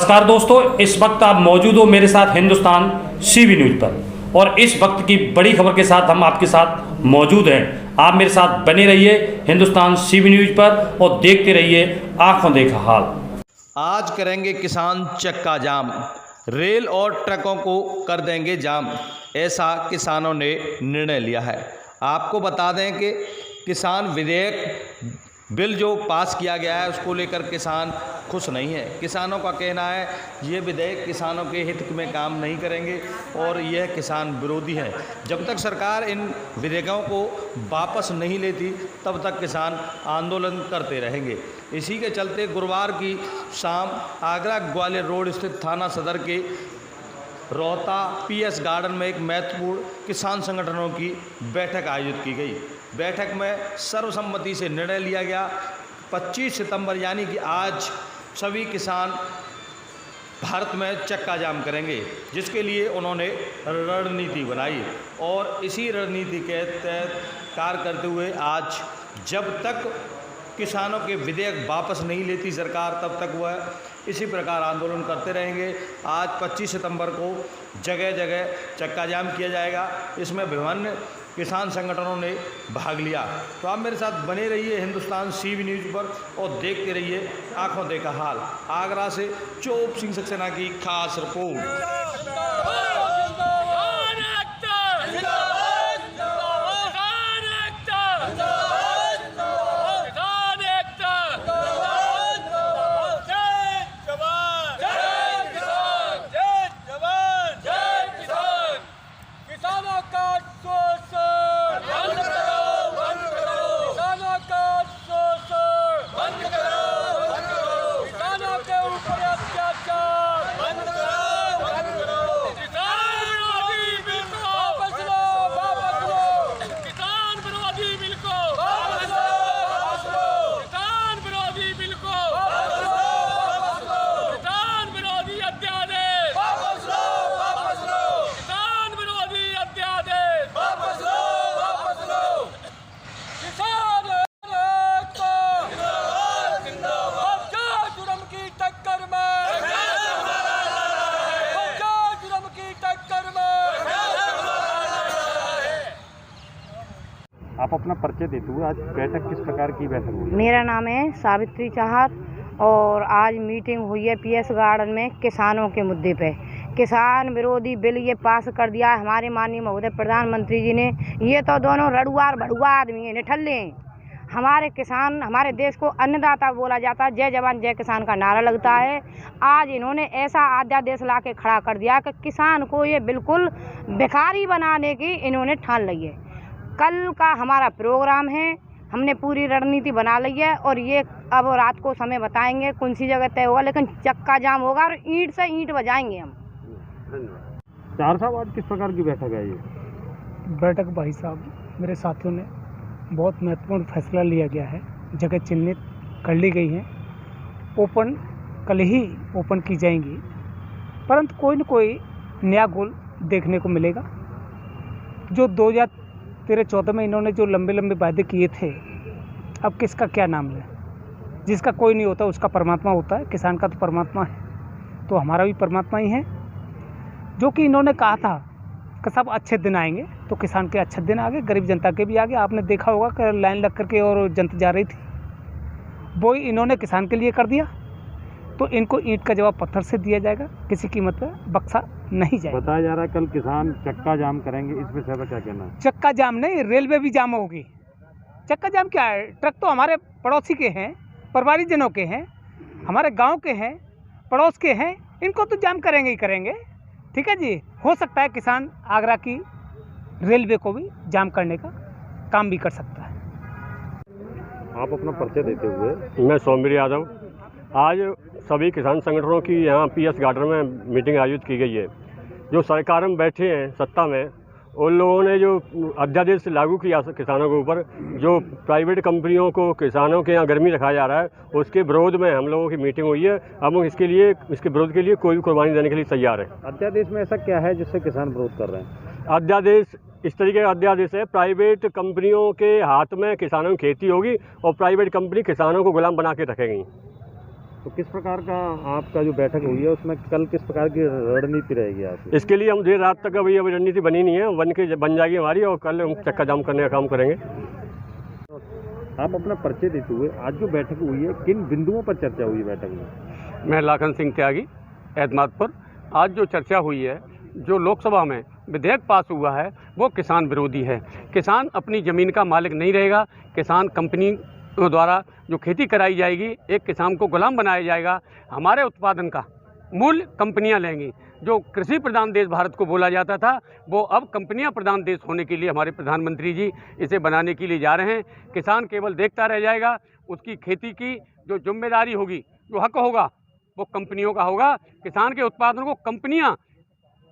नमस्कार दोस्तों, इस वक्त आप मौजूद हो मेरे साथ हिंदुस्तान सीबी न्यूज़ पर और इस वक्त की बड़ी खबर के साथ हम आपके साथ मौजूद हैं। आप मेरे साथ बने रहिए हिंदुस्तान सीबी न्यूज़ पर और देखते रहिए आंखों देखा हाल। आज करेंगे किसान चक्का जाम, रेल और ट्रकों को कर देंगे जाम, ऐसा किसानों ने निर्णय लिया है। आपको बता दें कि किसान विधेयक बिल जो पास किया गया है उसको लेकर किसान खुश नहीं है। किसानों का कहना है ये विधेयक किसानों के हित में काम नहीं करेंगे और यह किसान विरोधी है। जब तक सरकार इन विधेयकों को वापस नहीं लेती तब तक किसान आंदोलन करते रहेंगे। इसी के चलते गुरुवार की शाम आगरा ग्वालियर रोड स्थित थाना सदर के रोहता पीएस गार्डन में एक महत्वपूर्ण किसान संगठनों की बैठक आयोजित की गई। बैठक में सर्वसम्मति से निर्णय लिया गया 25 सितंबर यानी कि आज सभी किसान भारत में चक्का जाम करेंगे, जिसके लिए उन्होंने रणनीति बनाई और इसी रणनीति के तहत कार्य करते हुए आज जब तक किसानों के विधेयक वापस नहीं लेती सरकार तब तक वह इसी प्रकार आंदोलन करते रहेंगे। आज 25 सितंबर को जगह जगह चक्का जाम किया जाएगा। इसमें विभिन्न किसान संगठनों ने भाग लिया। तो आप मेरे साथ बने रहिए हिंदुस्तान सीबी न्यूज़ पर और देखते रहिए आंखों देखा हाल। आगरा से चोप सिंह सक्सेना की खास रिपोर्ट। आप अपना परिचय देते हुए आज बैठक किस प्रकार की बैठक हुई? मेरा नाम है सावित्री चाहत और आज मीटिंग हुई है पीएस गार्डन में किसानों के मुद्दे पे। किसान विरोधी बिल ये पास कर दिया है हमारे माननीय महोदय प्रधानमंत्री जी ने। ये तो दोनों रड़ुआ भड़ुआ आदमी हैं, निठल्ले हैं। हमारे किसान, हमारे देश को अन्नदाता बोला जाता है, जय जवान जय किसान का नारा लगता है। आज इन्होंने ऐसा अध्यादेश ला के खड़ा कर दिया कि किसान को ये बिल्कुल भिखारी बनाने की इन्होंने ठान ली है। कल का हमारा प्रोग्राम है, हमने पूरी रणनीति बना ली है और ये अब रात को समय बताएंगे कौन सी जगह तय होगा, लेकिन चक्का जाम होगा और ईंट से ईंट बजाएंगे हम। चार साहब, आज किस प्रकार की बैठक है ये? बैठक भाई साहब मेरे साथियों ने बहुत महत्वपूर्ण फैसला लिया गया है। जगह चिन्हित कर ली गई है, ओपन कल ही ओपन की जाएंगी, परंतु कोई न कोई नया गोल देखने को मिलेगा। जो 2013-14 में इन्होंने जो लंबे लंबे वादे किए थे, अब किसका क्या नाम ले? जिसका कोई नहीं होता उसका परमात्मा होता है। किसान का तो परमात्मा है, तो हमारा भी परमात्मा ही है। जो कि इन्होंने कहा था कि सब अच्छे दिन आएंगे, तो किसान के अच्छे दिन आ गए, गरीब जनता के भी आ गए। आपने देखा होगा कि लाइन लग करके और जनता जा रही थी, वो इन्होंने किसान के लिए कर दिया। तो इनको ईंट का जवाब पत्थर से दिया जाएगा, किसी कीमत पर बक्सा नहीं जाएगा। बताया जा रहा है कल किसान चक्का जाम करेंगे, इस विषय पर क्या कहना है? चक्का जाम नहीं, रेलवे भी जाम होगी। चक्का जाम क्या है? ट्रक तो हमारे पड़ोसी के हैं, परिवारीजनों के हैं, हमारे गांव के हैं, पड़ोस के हैं, इनको तो जाम करेंगे ही करेंगे। ठीक है जी। हो सकता है किसान आगरा की रेलवे को भी जाम करने का काम भी कर सकता है। आप अपना परिचय देते हुए। मैं सौम्य यादव। आज सभी किसान संगठनों की यहाँ पीएस गार्डन में मीटिंग आयोजित की गई है। जो सरकार में बैठे हैं सत्ता में, उन लोगों ने जो अध्यादेश लागू किया किसानों के ऊपर, जो प्राइवेट कंपनियों को किसानों के यहाँ गर्मी रखा जा रहा है, उसके विरोध में हम लोगों की मीटिंग हुई है। हम इसके विरोध के लिए कोई भी कुर्बानी देने के लिए तैयार है। अध्यादेश में ऐसा क्या है जिससे किसान विरोध कर रहे हैं? अध्यादेश इस तरीके का अध्यादेश है, प्राइवेट कंपनियों के हाथ में किसानों की खेती होगी और प्राइवेट कंपनी किसानों को गुलाम बना के रखेगी। तो किस प्रकार का आपका जो बैठक हुई है उसमें कल किस प्रकार की रणनीति रहेगी आपकी? इसके लिए हम देर रात तक अभी रणनीति बनी नहीं है, बन जाएगी हमारी, और कल हम चक्का जाम करने का काम करेंगे। आप अपना परिचय देते हुए आज जो बैठक हुई है किन बिंदुओं पर चर्चा हुई बैठक में? मैं लाखन सिंह त्यागी, एतमादपुर। आज जो चर्चा हुई है, जो लोकसभा में विधेयक पास हुआ है वो किसान विरोधी है। किसान अपनी ज़मीन का मालिक नहीं रहेगा। किसान कंपनी द्वारा जो खेती कराई जाएगी, एक किसान को गुलाम बनाया जाएगा। हमारे उत्पादन का मूल्य कंपनियां लेंगी। जो कृषि प्रधान देश भारत को बोला जाता था, वो अब कंपनियां प्रधान देश होने के लिए हमारे प्रधानमंत्री जी इसे बनाने के लिए जा रहे हैं। किसान केवल देखता रह जाएगा। उसकी खेती की जो जिम्मेदारी होगी, जो हक होगा, वो कंपनियों का होगा। किसान के उत्पादन को कंपनियां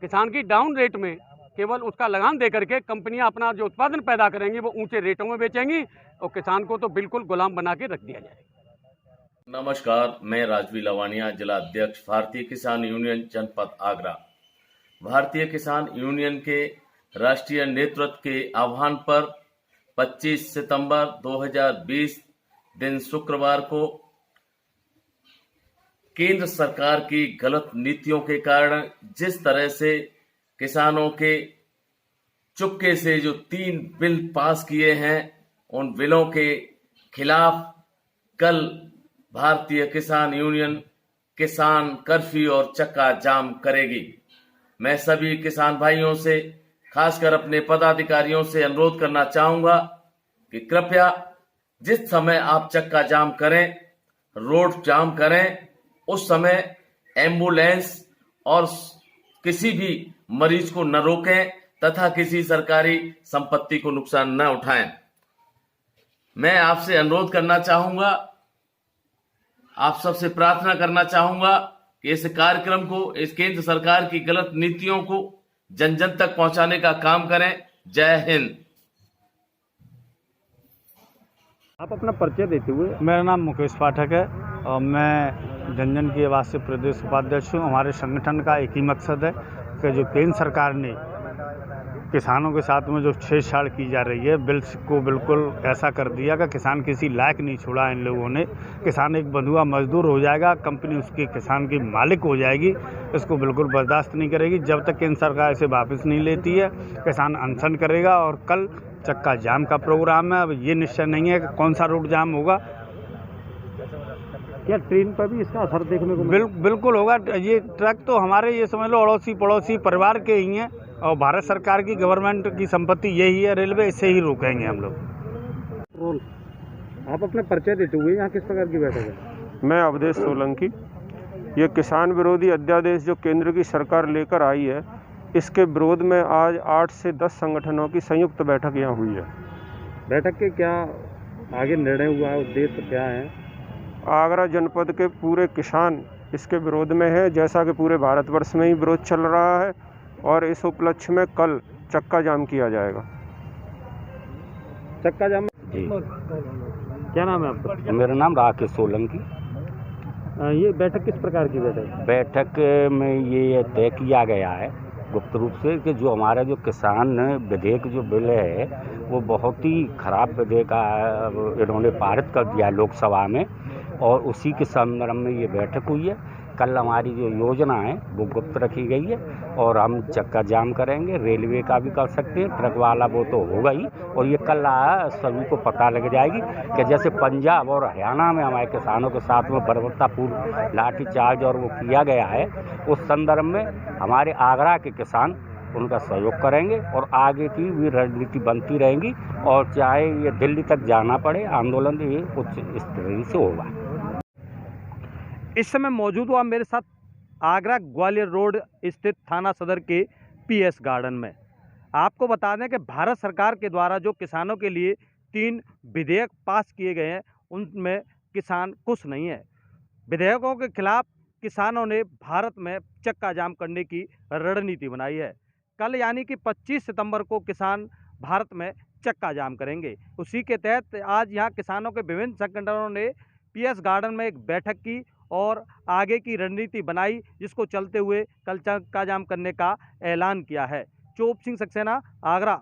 किसान की डाउन रेट में केवल उसका लगान दे करके कंपनियां अपना जो उत्पादन पैदा करेंगी वो ऊंचे रेटों में बेचेंगी, और किसान को तो बिल्कुल गुलाम बना के रख दिया जाएगा। नमस्कार, मैं राजवी लवानिया, जिला अध्यक्ष भारतीय किसान यूनियन जनपद आगरा। भारतीय किसान यूनियन के राष्ट्रीय नेतृत्व के आह्वान पर 25 सितंबर 2020 दिन शुक्रवार को केंद्र सरकार की गलत नीतियों के कारण जिस तरह से किसानों के चुपके से जो 3 बिल पास किए हैं, उन बिलों के खिलाफ कल भारतीय किसान यूनियन किसान कर्फ्यू और चक्का जाम करेगी। मैं सभी किसान भाइयों से, खासकर अपने पदाधिकारियों से अनुरोध करना चाहूंगा कि कृपया जिस समय आप चक्का जाम करें, रोड जाम करें, उस समय एम्बुलेंस और किसी भी मरीज को न रोकें तथा किसी सरकारी संपत्ति को नुकसान न उठाएं। मैं आपसे अनुरोध करना चाहूंगा, आप सबसे प्रार्थना करना चाहूंगा कि इस कार्यक्रम को, इस केंद्र सरकार की गलत नीतियों को जन जन तक पहुंचाने का काम करें। जय हिंद। आप अपना परिचय देते हुए। मेरा नाम मुकेश पाठक है और मैं जनजन की आवाज़ से प्रदेश उपाध्यक्ष हूँ। हमारे संगठन का एक ही मकसद है कि जो केंद्र सरकार ने किसानों के साथ में जो छेड़छाड़ की जा रही है, बिल्स को बिल्कुल ऐसा कर दिया कि किसान किसी लायक नहीं छोड़ा इन लोगों ने। किसान एक बंधुआ मजदूर हो जाएगा, कंपनी उसके किसान की मालिक हो जाएगी। इसको बिल्कुल बर्दाश्त नहीं करेगी। जब तक केंद्र सरकार इसे वापस नहीं लेती है, किसान अनशन करेगा। और कल चक्का जाम का प्रोग्राम है। अब ये निश्चय नहीं है कि कौन सा रूट जाम होगा। क्या ट्रेन पर भी इसका असर देखने को बिल्कुल होगा। ये ट्रक तो हमारे, ये समझ लो, अड़ोसी पड़ोसी परिवार के ही हैं और भारत सरकार की, गवर्नमेंट की संपत्ति यही है रेलवे, इससे ही रोकेंगे हम लोग। आप अपना परिचय देते हुए यहाँ किस प्रकार की बैठक है? मैं अवधेश सोलंकी। ये किसान विरोधी अध्यादेश जो केंद्र की सरकार लेकर आई है, इसके विरोध में आज 8 से 10 संगठनों की संयुक्त बैठक यहाँ हुई है। बैठक के क्या आगे निर्णय हुआ है, उद्देश्य क्या है? आगरा जनपद के पूरे किसान इसके विरोध में है, जैसा कि पूरे भारतवर्ष में ही विरोध चल रहा है। और इस उपलक्ष्य में कल चक्का जाम किया जाएगा। चक्का जाम जी, क्या नाम है आपका? मेरा नाम राकेश सोलंकी। ये बैठक किस प्रकार की बैठक है? बैठक में ये तय किया गया है गुप्त रूप से कि जो हमारा जो किसान विधेयक जो बिल है, वो बहुत ही खराब विधेयक इन्होंने पारित कर दिया लोकसभा में, और उसी के संदर्भ में ये बैठक हुई है। कल हमारी जो योजना है वो गुप्त रखी गई है, और हम चक्का जाम करेंगे। रेलवे का भी कर सकते हैं, ट्रक वाला वो तो होगा ही। और ये कल सभी को पता लग जाएगी कि जैसे पंजाब और हरियाणा में हमारे किसानों के साथ में बर्बरतापूर्ण लाठीचार्ज और वो किया गया है, उस संदर्भ में हमारे आगरा के किसान उनका सहयोग करेंगे और आगे की भी रणनीति बनती रहेंगी। और चाहे ये दिल्ली तक जाना पड़े, आंदोलन ये कुछ इस तरह से होगा। इस समय मौजूद हुआ मेरे साथ आगरा ग्वालियर रोड स्थित थाना सदर के पीएस गार्डन में। आपको बता दें कि भारत सरकार के द्वारा जो किसानों के लिए 3 विधेयक पास किए गए हैं, उनमें किसान खुश नहीं है। विधेयकों के खिलाफ किसानों ने भारत में चक्का जाम करने की रणनीति बनाई है। कल यानी कि 25 सितंबर को किसान भारत में चक्का जाम करेंगे। उसी के तहत आज यहाँ किसानों के विभिन्न संगठनों ने पीएस गार्डन में एक बैठक की और आगे की रणनीति बनाई, जिसको चलते हुए कल चक्का जाम करने का ऐलान किया है। चोप सिंह सक्सेना, आगरा।